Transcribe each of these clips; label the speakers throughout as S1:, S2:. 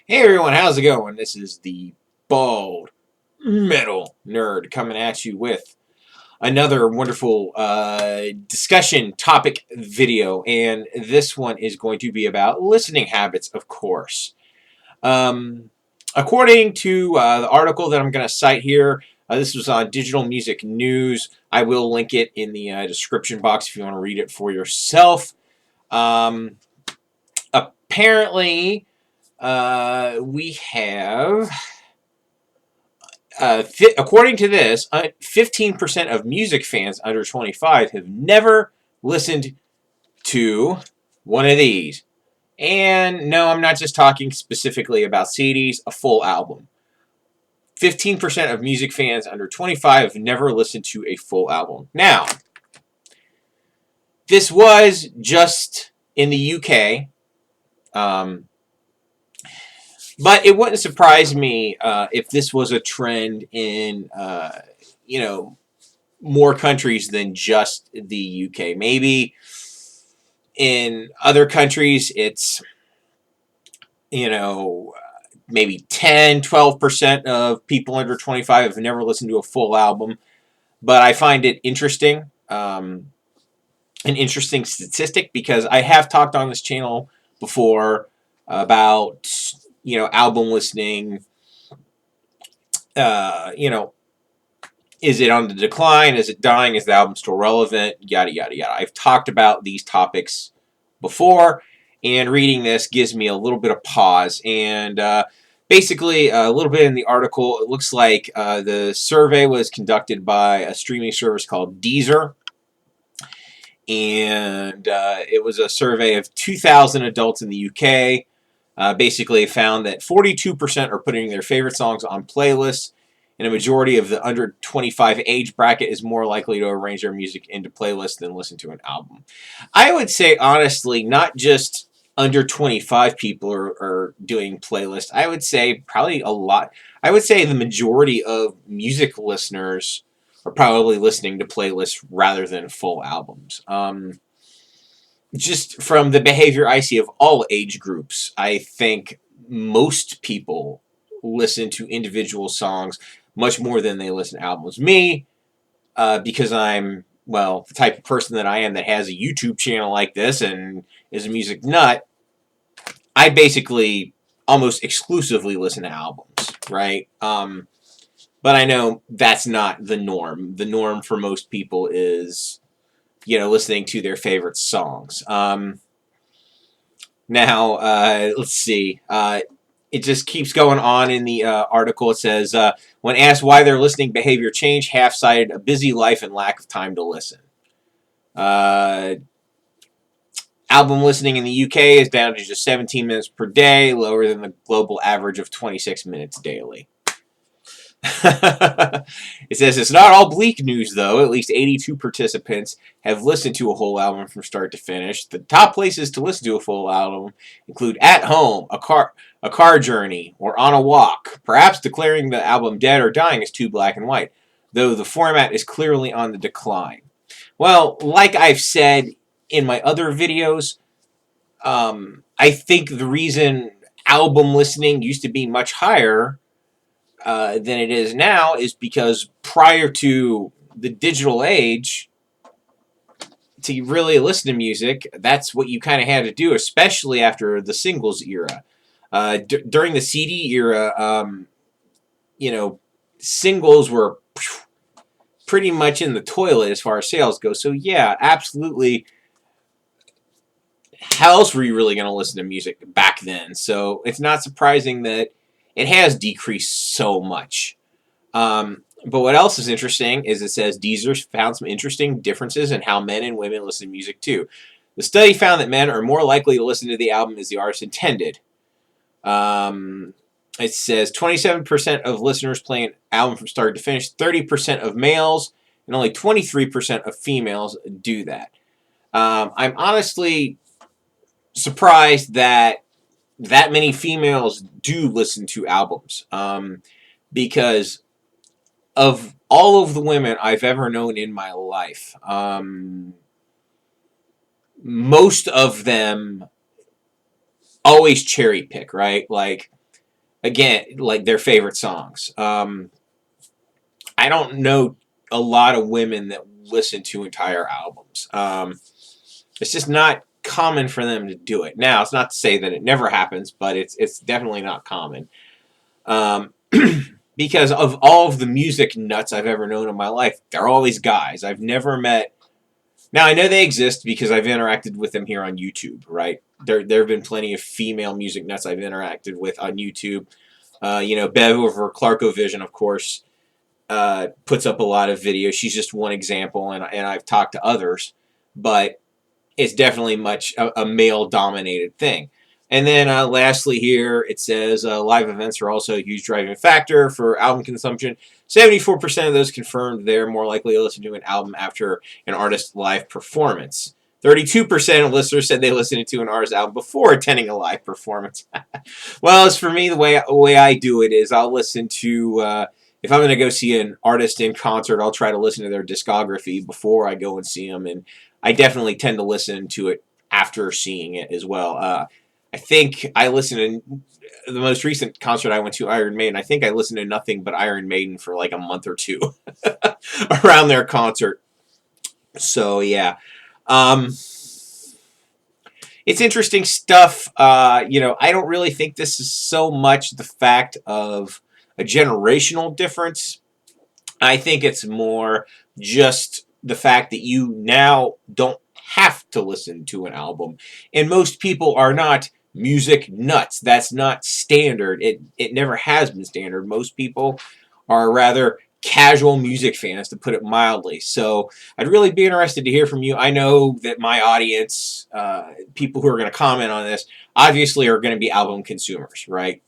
S1: Hey everyone, how's it going? This is the Bald Metal Nerd coming at you with another wonderful discussion topic video, and this one is going to be about listening habits, of course. Um, According to the article that I'm going to cite here, this was on Digital Music News. I will link it in the description box if you want to read it for yourself. Um, Apparently, we have according to this, 15% of music fans under 25 have never listened to one of these. And no, I'm not just talking specifically about CDs, a full album. 15% of music fans under 25 have never listened to a full album. Now, this was just in the UK, but it wouldn't surprise me if this was a trend in, you know, more countries than just the UK. Maybe in other countries it's, you know, maybe 10-12% of people under 25 have never listened to a full album. But I find it interesting, an interesting statistic, because I have talked on this channel before about, album listening, you know, is it on the decline? Is it dying? Is the album still relevant? Yada, yada, yada. I've talked about these topics before, and reading this gives me a little bit of pause. And basically, a little bit in the article, it looks like the survey was conducted by a streaming service called Deezer. And it was a survey of 2,000 adults in the UK. Basically found that 42% are putting their favorite songs on playlists, and a majority of the under 25 age bracket is more likely to arrange their music into playlists than listen to an album. I would say, honestly, not just under 25 people are doing playlists. I would say probably a lot. I would say the majority of music listeners are probably listening to playlists rather than full albums. Just from the behavior I see of all age groups, I think most people listen to individual songs much more than they listen to albums. Me, because I'm, well, the type of person that I am that has a YouTube channel like this and is a music nut, I basically almost exclusively listen to albums, right? But I know that's not the norm. The norm for most people is, listening to their favorite songs. Now, let's see. It just keeps going on in the article. It says, when asked why their listening behavior changed, half cited a busy life and lack of time to listen. Uh, Album listening in the UK is down to just 17 minutes per day, lower than the global average of 26 minutes daily. It says it's not all bleak news, though. At least 82 participants have listened to a whole album from start to finish. The top places to listen to a full album include at home, a car journey, or on a walk. Perhaps declaring the album dead or dying is too black and white, though the format is clearly on the decline. Well, like I've said in my other videos, I think the reason album listening used to be much higher than it is now is because prior to the digital age, to really listen to music, that's what you kind of had to do, especially after the singles era. During the CD era, singles were pretty much in the toilet as far as sales go. So yeah, absolutely. How else were you really going to listen to music back then? So it's not surprising that it has decreased so much. But what else is interesting is it says Deezer found some interesting differences in how men and women listen to music too. The study found that men are more likely to listen to the album as the artist intended. It says 27% of listeners play an album from start to finish, 30% of males, and only 23% of females do that. I'm honestly surprised that many females do listen to albums, because of all of the women I've ever known in my life, most of them always cherry pick, right? Like, again, like their favorite songs. I don't know a lot of women that listen to entire albums. It's just not common for them to do it. Now, it's not to say that it never happens, but it's definitely not common. Um, because of all of the music nuts I've ever known in my life, they're always guys. I've never met. Now I know they exist because I've interacted with them here on YouTube. Right? There have been plenty of female music nuts I've interacted with on YouTube. Bev over Clarkovision, of course, puts up a lot of videos. She's just one example, and I've talked to others, but it's definitely much a male-dominated thing. And then lastly here, it says live events are also a huge driving factor for album consumption. 74% of those confirmed they're more likely to listen to an album after an artist's live performance. 32% of listeners said they listened to an artist's album before attending a live performance. Well, as for me, the way I do it is I'll listen to, if I'm going to go see an artist in concert, I'll try to listen to their discography before I go and see them, and I definitely tend to listen to it after seeing it as well. I think I listened to the most recent concert I went to, Iron Maiden. I think I listened to nothing but Iron Maiden for like a month or two around their concert. So yeah, it's interesting stuff. I don't really think this is so much the fact of a generational difference. I think it's more just the fact that you now don't have to listen to an album. And most people are not music nuts. That's not standard. It never has been standard. Most people are rather casual music fans, to put it mildly. So I'd really be interested to hear from you. I know that my audience, people who are going to comment on this, obviously are going to be album consumers, right?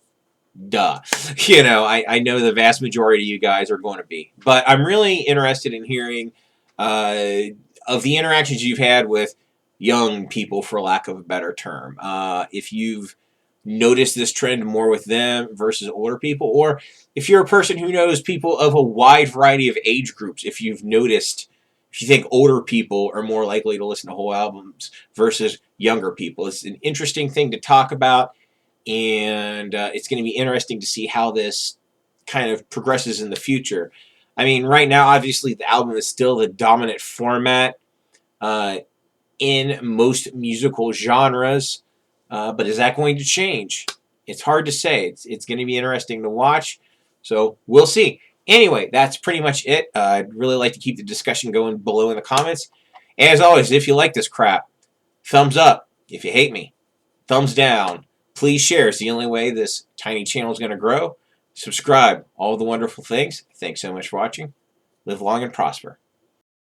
S1: Duh. I know the vast majority of you guys are going to be. But I'm really interested in hearing of the interactions you've had with young people, for lack of a better term. If you've noticed this trend more with them versus older people, or if you're a person who knows people of a wide variety of age groups, if you think older people are more likely to listen to whole albums versus younger people. It's an interesting thing to talk about, and it's going to be interesting to see how this kind of progresses in the future. I mean, right now, obviously, the album is still the dominant format in most musical genres, but is that going to change? It's hard to say. It's going to be interesting to watch, so we'll see. Anyway, that's pretty much it. I'd really like to keep the discussion going below in the comments. As always, if you like this crap, thumbs up. If you hate me, thumbs down. Please share. It's the only way this tiny channel is going to grow. Subscribe. All the wonderful things. Thanks so much for watching. Live long and prosper.